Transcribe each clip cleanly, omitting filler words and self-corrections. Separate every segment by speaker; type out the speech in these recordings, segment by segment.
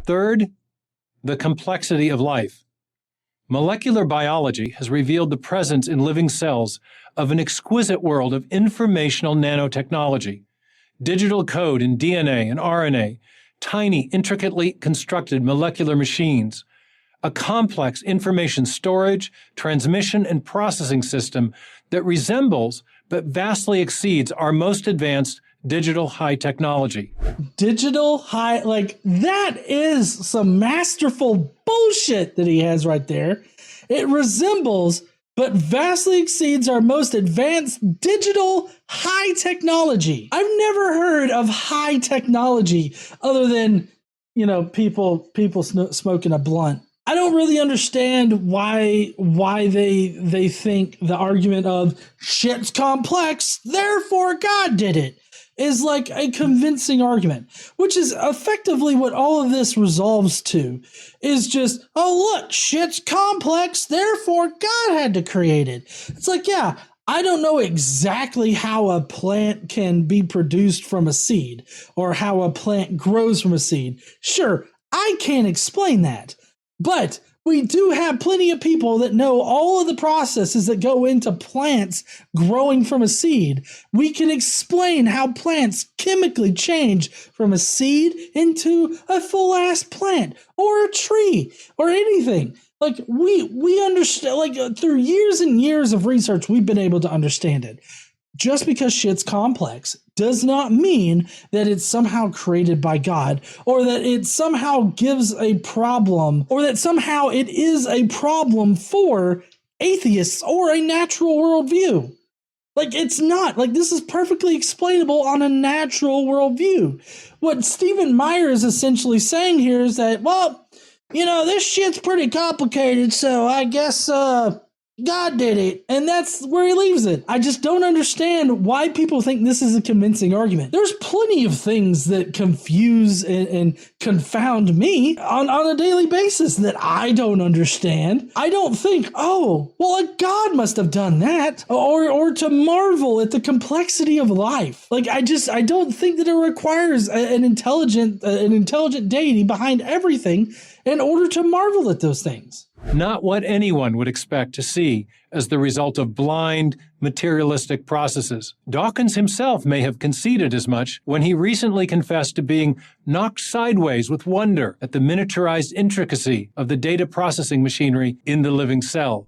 Speaker 1: Third, the complexity of life. Molecular biology has revealed the presence in living cells of an exquisite world of informational nanotechnology, digital code in DNA and RNA, tiny, intricately constructed molecular machines, a complex information storage, transmission, and processing system that resembles but vastly exceeds our most advanced digital high technology.
Speaker 2: Digital high, like that is some masterful bullshit that he has right there. It resembles but vastly exceeds our most advanced digital high technology. I've never heard of high technology other than, people smoking a blunt. I don't really understand why they think the argument of shit's complex, therefore God did it, is like a convincing argument, which is effectively what all of this resolves to, is just, oh, look, shit's complex, therefore God had to create it. It's like, yeah, I don't know exactly how a plant can be produced from a seed or how a plant grows from a seed. Sure, I can't explain that, but we do have plenty of people that know all of the processes that go into plants growing from a seed. We can explain how plants chemically change from a seed into a full-ass plant or a tree or anything. Like we understand, like through years and years of research, we've been able to understand it. Just because shit's complex does not mean that it's somehow created by God, or that it somehow gives a problem, or that somehow it is a problem for atheists or a natural worldview. Like, it's not. Like, this is perfectly explainable on a natural worldview. What Stephen Meyer is essentially saying here is that, well, this shit's pretty complicated, so I guess, God did it, and that's where he leaves it. I just don't understand why people think this is a convincing argument. There's plenty of things that confuse and confound me on a daily basis that I don't understand. I don't think, oh, well, a God must have done that, or to marvel at the complexity of life. Like, I don't think that it requires an intelligent deity behind everything in order to marvel at those things.
Speaker 1: Not what anyone would expect to see as the result of blind, materialistic processes. Dawkins himself may have conceded as much when he recently confessed to being knocked sideways with wonder at the miniaturized intricacy of the data processing machinery in the living cell.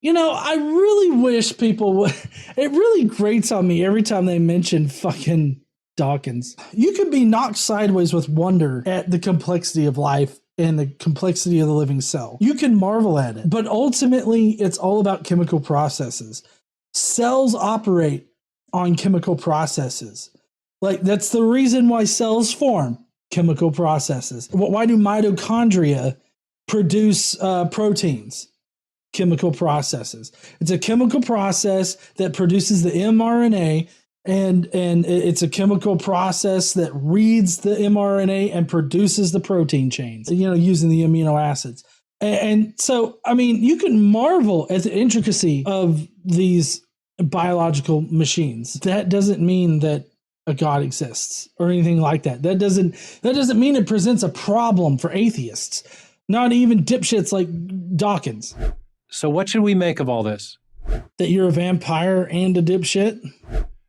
Speaker 2: I really wish people would. It really grates on me every time they mention fucking Dawkins. You could be knocked sideways with wonder at the complexity of life and the complexity of the living cell. You can marvel at it, but ultimately it's all about chemical processes. Cells operate on chemical processes. Like, that's the reason why cells form, chemical processes. Why do mitochondria produce proteins? Chemical processes. It's a chemical process that produces the mRNA, and it's a chemical process that reads the mRNA and produces the protein chains, using the amino acids. And so, I mean, you can marvel at the intricacy of these biological machines. That doesn't mean that a God exists or anything like that. That doesn't mean it presents a problem for atheists, not even dipshits like Dawkins.
Speaker 1: So what should we make of all this?
Speaker 2: That you're a vampire and a dipshit?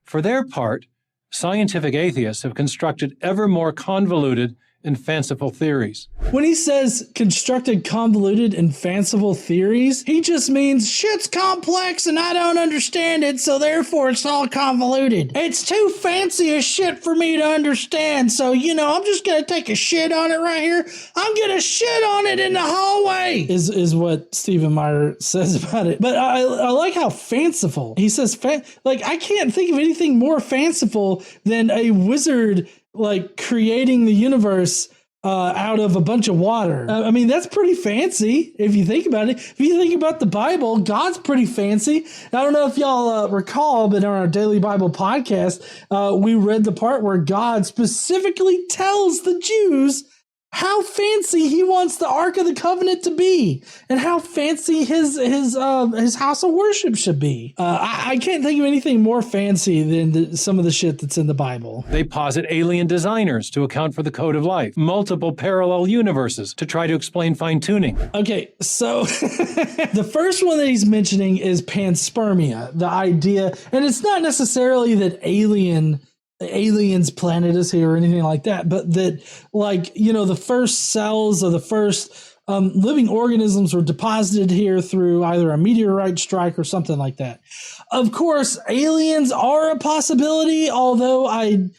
Speaker 1: For their part, scientific atheists have constructed ever more convoluted and fanciful theories.
Speaker 2: When he says constructed convoluted and fanciful theories, he just means shit's complex and I don't understand it, so therefore it's all convoluted. It's too fancy a shit for me to understand, so, I'm just gonna take a shit on it right here. I'm gonna shit on it in the hallway, is what Stephen Meyer says about it. But I like how fanciful. He says, I can't think of anything more fanciful than a wizard creating the universe out of a bunch of water. I mean, that's pretty fancy if you think about it. If you think about the Bible, God's pretty fancy. I don't know if y'all recall, but on our Daily Bible podcast, we read the part where God specifically tells the Jews how fancy fancy he wants the Ark of the Covenant to be, and how fancy his house of worship should be. I can't think of anything more fancy than some of the shit that's in the Bible.
Speaker 1: They posit alien designers to account for the code of life, multiple parallel universes to try to explain fine-tuning.
Speaker 2: Okay, so the first one that he's mentioning is panspermia, the idea, and it's not necessarily that aliens planet us here or anything like that, but that, like, you know, the first cells of the first living organisms were deposited here through either a meteorite strike or something like that. Of course, aliens are a possibility, although I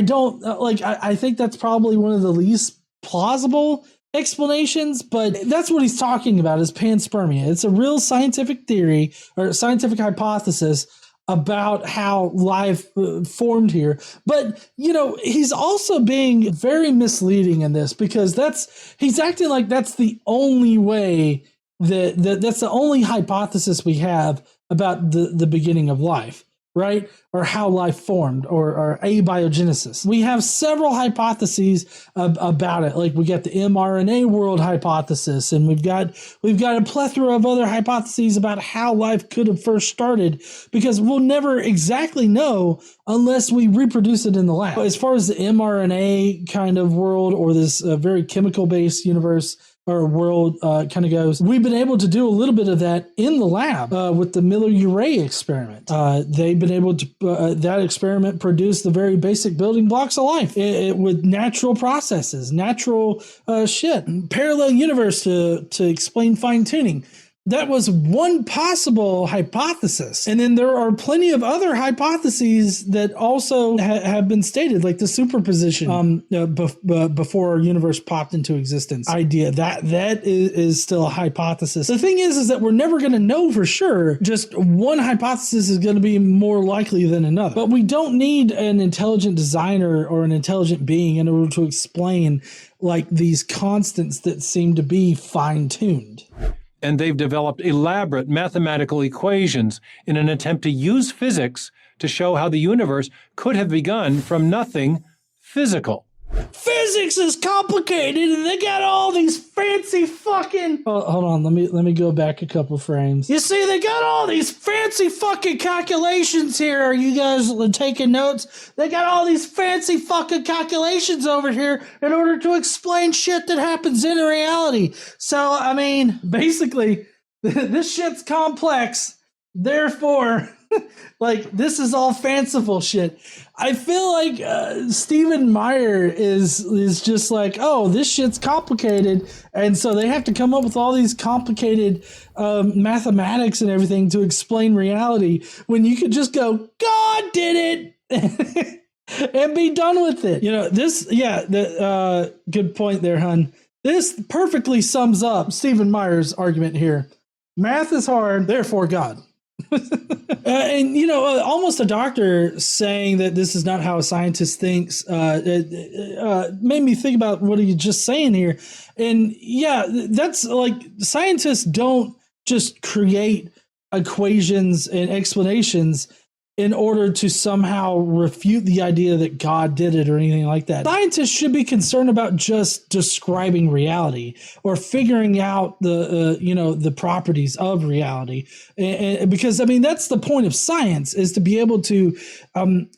Speaker 2: don't like, I think that's probably one of the least plausible explanations, but that's what he's talking about is panspermia. It's a real scientific theory or scientific hypothesis about how life formed here. But, you know, he's also being very misleading in this because he's acting like that's the only way that's the only hypothesis we have about the beginning of life, right? Or how life formed, or abiogenesis. We have several hypotheses about it. Like we got the mRNA world hypothesis, and we've got a plethora of other hypotheses about how life could have first started, because we'll never exactly know unless we reproduce it in the lab. As far as the mRNA kind of world, or this very chemical-based universe or world kind of goes, we've been able to do a little bit of that in the lab with the Miller-Urey experiment. They've been able to, that experiment produced the very basic building blocks of life with natural processes, natural shit, parallel universe to explain fine-tuning. That was one possible hypothesis. And then there are plenty of other hypotheses that also have been stated, like the superposition before our universe popped into existence idea. That is still a hypothesis. The thing is that we're never going to know for sure. Just one hypothesis is going to be more likely than another. But we don't need an intelligent designer or an intelligent being in order to explain like these constants that seem to be fine-tuned.
Speaker 1: And they've developed elaborate mathematical equations in an attempt to use physics to show how the universe could have begun from nothing physical.
Speaker 2: Physics is complicated, and they got all these fancy fucking... Oh, hold on, let me go back a couple frames. You see, they got all these fancy fucking calculations here. Are you guys taking notes? They got all these fancy fucking calculations over here in order to explain shit that happens in reality. So, I mean, basically, this shit's complex. Therefore... like, this is all fanciful shit. I feel like Stephen Meyer is just like, oh, this shit's complicated, and so they have to come up with all these complicated mathematics and everything to explain reality, when you could just go, God did it, and be done with it. You know, this, good point there, hun. This perfectly sums up Stephen Meyer's argument here. Math is hard, therefore God. And, you know, almost a doctor saying that this is not how a scientist thinks made me think about what he's just saying here. And yeah, that's like, scientists don't just create equations and explanations in order to somehow refute the idea that God did it or anything like that. Scientists should be concerned about just describing reality or figuring out the properties of reality. And because, I mean, that's the point of science, is to be able to,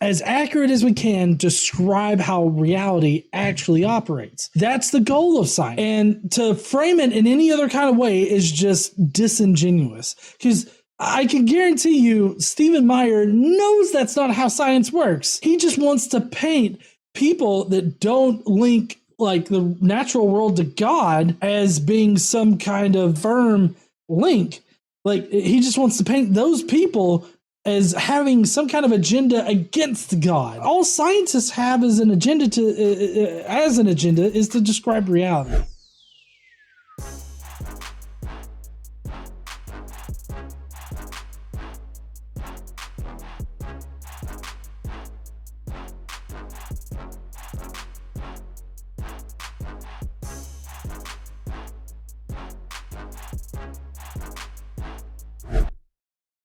Speaker 2: as accurate as we can, describe how reality actually operates. That's the goal of science. And to frame it in any other kind of way is just disingenuous, because I can guarantee you Stephen Meyer knows that's not how science works. He just wants to paint people that don't link like the natural world to God as being some kind of firm link. Like, he just wants to paint those people as having some kind of agenda against God. All scientists have as an agenda is to describe reality.